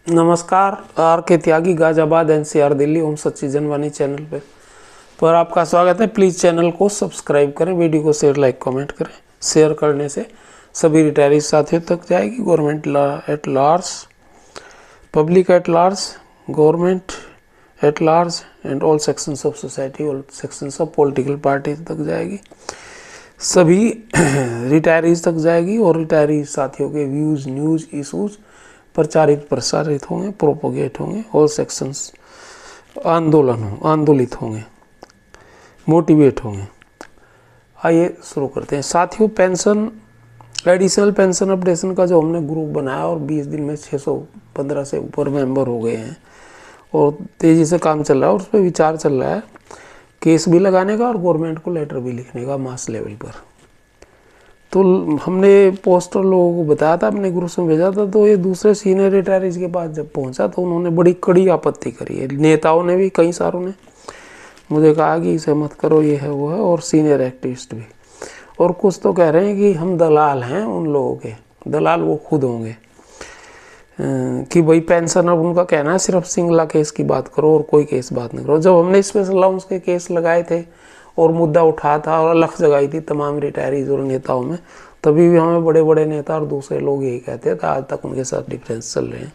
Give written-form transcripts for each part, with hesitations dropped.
नमस्कार। आर के त्यागी, गाजियाबाद, एनसीआर, दिल्ली, ओम सच्ची जनवाणी चैनल पर आपका स्वागत है। प्लीज़ चैनल को सब्सक्राइब करें, वीडियो को शेयर, लाइक, कमेंट करें। शेयर करने से सभी रिटायरी साथियों तक जाएगी। Government at large, public at large, government at large and all sections of society, all sections of political parties तक जाएगी। सभी रिटायरीज तक जाएगी और रिटायरी साथियों के व्यूज़, न्यूज़, इशूज़ प्रचारित प्रसारित होंगे, प्रोपोगेट होंगे। ऑल सेक्शंस आंदोलित होंगे, मोटिवेट होंगे। आइए शुरू करते हैं साथियों। पेंशन, एडिशनल पेंशन अपडेशन का जो हमने ग्रुप बनाया और 20 दिन में 615 से ऊपर मेंबर हो गए हैं और तेज़ी से काम चल रहा है और उस पर विचार चल रहा है केस भी लगाने का और गवर्नमेंट को लेटर भी लिखने का मास लेवल पर। तो हमने पोस्टर लोगों को बताया था, अपने ग्रुप में भेजा था। तो ये दूसरे सीनियर रिटायरीज के पास जब पहुंचा तो उन्होंने बड़ी कड़ी आपत्ति करी है। नेताओं ने भी, कई सारों ने मुझे कहा कि इसे मत करो, ये है वो है, और सीनियर एक्टिविस्ट भी। और कुछ तो कह रहे हैं कि हम दलाल हैं उन लोगों के, दलाल वो खुद होंगे कि भाई पेंशन। अब उनका कहना है सिर्फ सिंगला केस की बात करो और कोई केस बात नहीं करो। जब हमने स्पेशल अलाउंस के केस लगाए थे और मुद्दा उठाया था और अलख जगाई थी तमाम रिटायरीज और नेताओं में, तभी भी हमें बड़े बड़े नेता और दूसरे लोग यही कहते थे। आज तक उनके साथ डिफरेंस चल रहे हैं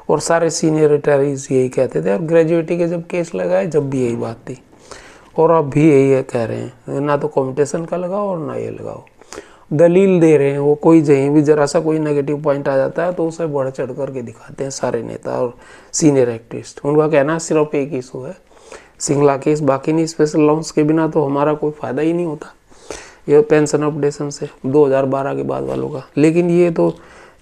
और सारे सीनियर रिटायरीज यही कहते थे। और ग्रेजुएटी के जब केस लगाए जब भी यही बात थी और अब भी यही कह रहे हैं, ना तो कॉम्पिटिशन का लगाओ और ना ये लगाओ। दलील दे रहे हैं वो। कोई कहीं भी जरा सा कोई नेगेटिव पॉइंट आ जाता है तो उसे बढ़ चढ़ करके दिखाते हैं सारे नेता और सीनियर एक्टिविस्ट। उनका कहना है सिर्फ एक इशू है, सिंगला केस, बाकी नहीं। स्पेशल अलाउंस के बिना तो हमारा कोई फ़ायदा ही नहीं होता ये पेंशन अपडेशन से 2012 के बाद वालों का। लेकिन ये तो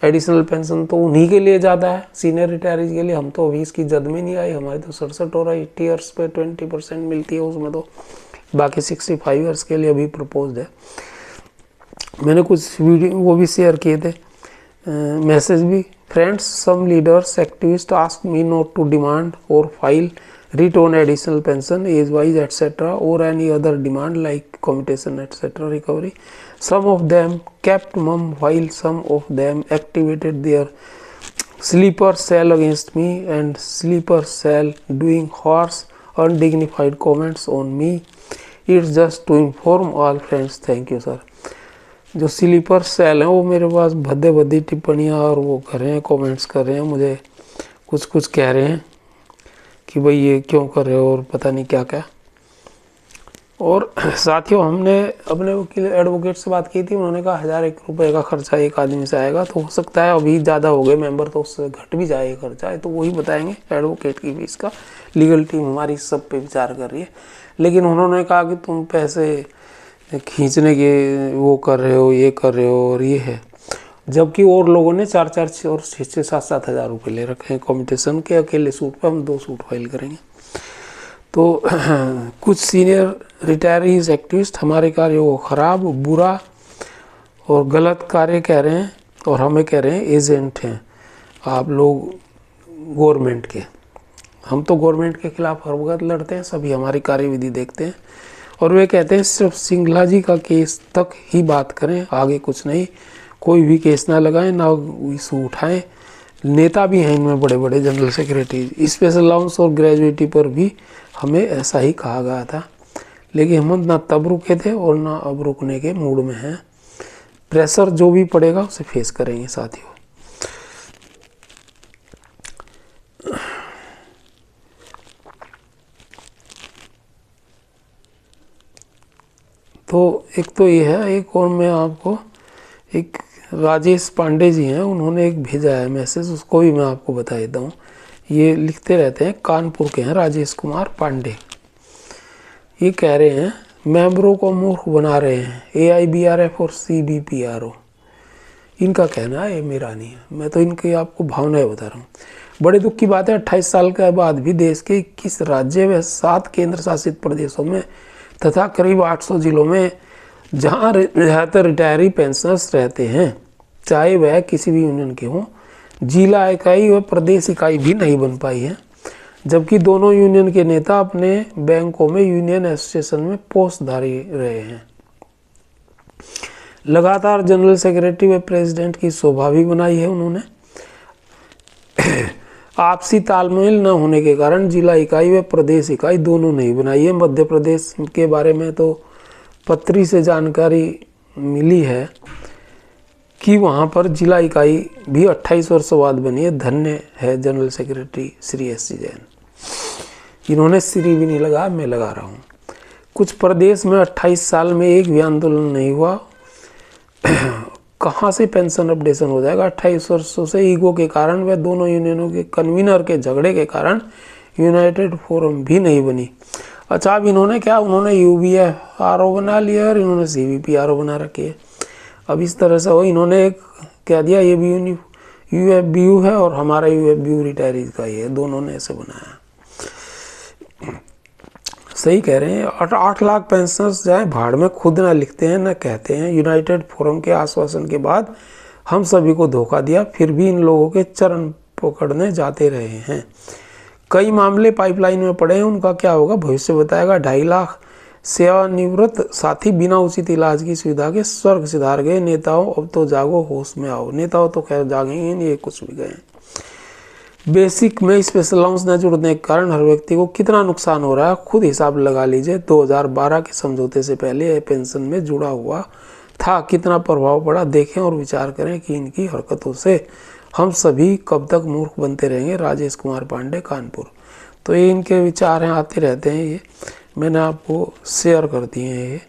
एडिशनल पेंशन तो उन्हीं के लिए ज़्यादा है, सीनियर रिटायरीज के लिए। हम तो अभी इसकी जद में नहीं आई, हमारे तो 67 और 80 ईयर्स पे 20% मिलती है उसमें, तो बाकी 65 ईयर्स के लिए अभी प्रपोज्ड है। मैंने कुछ वीडियो वो भी शेयर किए थे, मैसेज भी। Friends, some leaders activist ask me not to demand और file writ on additional pension, age wise, etc., or any other demand like commutation, etc., recovery. Some of them kept mum while some of them activated their sleeper cell against me and sleeper cell doing harsh, undignified comments on me. It's just to inform all friends. Thank you, sir. जो sleeper cell हैं वो मेरे पास भद्दे भद्दी टिप्पणियाँ और वो कर रहे हैं, कमेंट्स कर रहे हैं, मुझे कुछ कुछ कह रहे हैं कि भाई ये क्यों कर रहे हो और पता नहीं क्या क्या। और साथियों, हमने अपने वकील एडवोकेट से बात की थी। उन्होंने कहा 1001 रुपये का खर्चा एक आदमी से आएगा। तो हो सकता है अभी ज़्यादा हो गए मेंबर तो उससे घट भी जाए खर्चा है, तो वही बताएंगे एडवोकेट की फीस का। लीगल टीम हमारी सब पे विचार कर रही है। लेकिन उन्होंने कहा कि तुम पैसे खींचने के वो कर रहे हो, ये कर रहे हो और ये है, जबकि और लोगों ने 4-4 और 6-6, 7-7 हज़ार रुपये ले रखे हैं कॉम्पिटिशन के। अकेले सूट पे हम 2 सूट फाइल करेंगे। तो कुछ सीनियर रिटायरीज एक्टिविस्ट हमारे कार्य को ख़राब, बुरा और गलत कार्य कह रहे हैं और हमें कह रहे हैं एजेंट हैं आप लोग गवर्नमेंट के। हम तो गवर्नमेंट के खिलाफ हर वक्त लड़ते हैं, सभी हमारी कार्यविधि देखते हैं। और वे कहते हैं सिर्फ सिंगला जी का केस तक ही बात करें, आगे कुछ नहीं, कोई भी केस ना लगाएं, ना इशू उठाएं। नेता भी हैं इनमें बड़े बड़े, जनरल सेक्रेटरी। स्पेशल अलाउंस और ग्रेजुएटी पर भी हमें ऐसा ही कहा गया था, लेकिन हम ना तब रुके थे और ना अब रुकने के मूड में हैं। प्रेशर जो भी पड़ेगा उसे फेस करेंगे साथियों। तो एक तो ये है, एक और मैं आपको, एक राजेश पांडे जी हैं, उन्होंने एक भेजा है मैसेज, उसको भी मैं आपको बता देता हूँ। ये लिखते रहते हैं, कानपुर के हैं, राजेश कुमार पांडे। ये कह रहे हैं मेंबरों को मूर्ख बना रहे हैं AIBRF और CBPRO। इनका कहना है, ये मेरा नहीं है, मैं तो इनकी आपको भावनाएं बता रहा हूँ। बड़े दुख की बात है, 28 साल के बाद भी देश के 21 राज्य व 7 केंद्र शासित प्रदेशों में तथा करीब 800 जिलों में जहाँ ज़्यादातर रिटायरी पेंशनर्स रहते हैं, चाहे वह किसी भी यूनियन के हों, जिला इकाई व प्रदेश इकाई भी नहीं बन पाई है। जबकि दोनों यूनियन के नेता अपने बैंकों में यूनियन एसोसिएशन में पोस्टधारी रहे हैं। लगातार जनरल सेक्रेटरी व प्रेसिडेंट की शोभा भी बनाई है उन्होंने। आपसी तालमेल न होने के कारण जिला इकाई व प्रदेश इकाई दोनों नहीं बनाई है। मध्य प्रदेश के बारे में तो पत्री से जानकारी मिली है कि वहाँ पर जिला इकाई भी 28 वर्षों बाद बनी है। धन्य है general secretary Shri S.C. Jain. इन्होंने श्री भी नहीं लगा, मैं लगा रहा हूँ। कुछ प्रदेश में 28 साल में एक भी आंदोलन नहीं हुआ। कहाँ से पेंशन अपडेशन हो जाएगा? 28 वर्षों से ईगो के कारण व दोनों यूनियनों के कन्वीनर के झगड़े के कारण यूनाइटेड फोरम भी नहीं बनी। अच्छा, अब इन्होंने क्या, उन्होंने UBFRO बना लिया और इन्होंने CVPRO बना रखी है। अब इस तरह से हो, इन्होंने एक कह दिया ये भी UFBU है और हमारा UFBU रिटायरीज का ही है, दोनों ने ऐसे बनाया। सही कह रहे हैं। 8 लाख पेंशनर्स जाए भाड़ में, खुद ना लिखते हैं न कहते हैं। यूनाइटेड फोरम के आश्वासन के बाद हम सभी को धोखा दिया, फिर भी इन लोगों के चरण पकड़ने जाते रहे हैं। कई मामले पाइपलाइन में पड़े हैं, उनका क्या होगा भविष्य बताएगा। 2.5 लाख सेवानिवृत्त साथी बिना उचित इलाज की सुविधा के स्वर्ग सिधार गए। नेताओं अब तो जागो, होश में आओ। नेताओं तो खैर जागेंगे नहीं, ये कुछ भी गए। बेसिक में स्पेशल अलाउंस न जुड़ने के कारण हर व्यक्ति को कितना नुकसान हो रहा है खुद हिसाब लगा लीजिए। 2012 के समझौते से पहले यह पेंशन में जुड़ा हुआ था, कितना प्रभाव पड़ा देखें और विचार करें कि इनकी हरकतों से हम सभी कब तक मूर्ख बनते रहेंगे। राजेश कुमार पांडे, कानपुर। तो ये इनके विचार हैं, आते रहते हैं, ये मैंने आपको शेयर कर दिए हैं ये।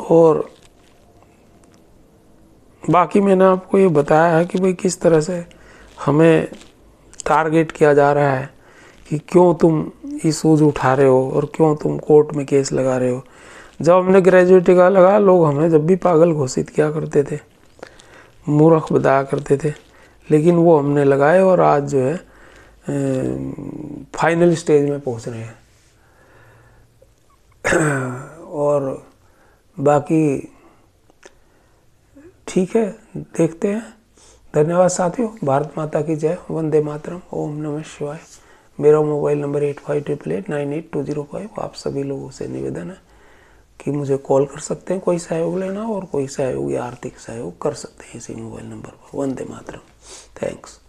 और बाकी मैंने आपको ये बताया है कि भाई किस तरह से हमें टारगेट किया जा रहा है कि क्यों तुम इशूज उठा रहे हो और क्यों तुम कोर्ट में केस लगा रहे हो। जब हमने ग्रेजुएटी का लगा, लोग हमें जब भी पागल घोषित किया करते थे, मूर्ख बताया करते थे, लेकिन वो हमने लगाए और आज जो है फाइनल स्टेज में पहुंच रहे हैं। और बाकी ठीक है, देखते हैं। धन्यवाद साथियों। भारत माता की जय। वंदे मातरम। ओम नमः शिवाय। मेरा मोबाइल नंबर 8588988205। आप सभी लोगों से निवेदन है कि मुझे कॉल कर सकते हैं, कोई सहयोग लेना और कोई सहयोग या आर्थिक सहयोग कर सकते हैं इसी मोबाइल नंबर पर। वंदे मातरम। थैंक्स।